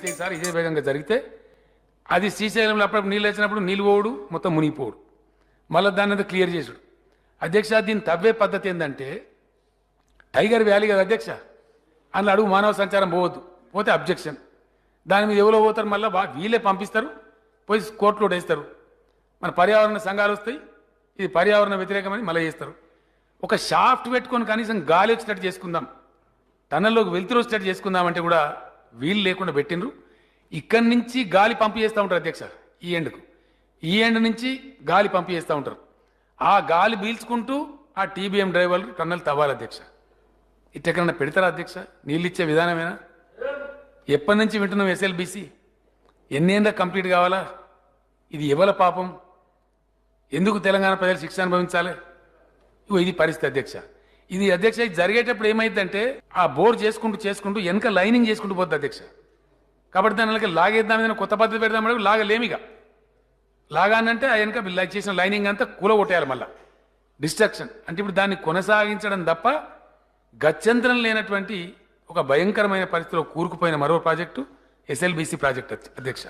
జరిగితే ఈసారి ఇదే వేగంగా జరిగితే అది శ్రీశైలంలో అప్పుడు నీళ్ళు వచ్చినప్పుడు నీళ్ళు పోవుడు మొత్తం మునిగిపోవుడు మళ్ళీ దాన్ని అంతా క్లియర్ చేసుడు. అధ్యక్ష దీన్ని తవ్వే పద్ధతి ఏంటంటే టైగర్ వ్యాలీ కదా అధ్యక్ష, అందులో అడుగు మానవ సంచారం పోవద్దు, పోతే అబ్జెక్షన్. దాని మీద ఎవరో పోతారు, మళ్ళీ వీళ్ళే పంపిస్తారు, పోయి కోర్టులో వేస్తారు. మన పర్యావరణ సంఘాలు వస్తాయి, ఇది పర్యావరణ వ్యతిరేకమని మళ్ళీ చేస్తారు. ఒక షాఫ్ట్ పెట్టుకొని కనీసం గాలి వచ్చేటట్టు చేసుకుందాం, టన్నల్లోకి వెళ్తురు వచ్చేటట్టు చేసుకుందామంటే కూడా వీలు లేకుండా పెట్టినరు. ఇక్కడి నుంచి గాలి పంపి చేస్తూ ఉంటారు అధ్యక్ష, ఈ ఎండ్కు ఈ ఎండ్ నుంచి గాలి పంపి చేస్తూ ఉంటారు. ఆ గాలి పీల్చుకుంటూ ఆ టీబీఎం డ్రైవర్లు టన్నల్ తవ్వాలి అధ్యక్ష. ఇట్టెక్కడన్నా పెడతారా అధ్యక్ష? నీళ్ళు ఇచ్చే విధానమేనా? ఎప్పటి నుంచి వింటున్నాం ఎస్ఎల్బీసీ? ఎన్నేళ్ళ కంప్లీట్ కావాలా? ఇది ఎవల పాపం? ఎందుకు తెలంగాణ ప్రజలు శిక్ష అనుభవించాలి? ఇది పరిస్థితి అధ్యక్ష. ఇది అధ్యక్ష ఇది జరిగేటప్పుడు ఏమైందంటే ఆ బోర్ చేసుకుంటూ వెనక లైనింగ్ చేసుకుంటూ పోతుంది అధ్యక్ష. కాబట్టి దాని లాగేద్దాం, ఏదైనా కొత్త పద్ధతి పెడదాం, లాగలేమిగా. లాగానంటే ఆ వెనక చేసిన లైనింగ్ అంతా కూలగొట్టేయాలి, మళ్ళా డిస్ట్రక్షన్. అంటే ఇప్పుడు దాన్ని కొనసాగించడం తప్ప గత్యంతరం లేనటువంటి ఒక భయంకరమైన పరిస్థితిలో కూరుకుపోయిన మరో ప్రాజెక్టు ఎస్ఎల్బీసీ ప్రాజెక్ట్ అధ్యక్ష.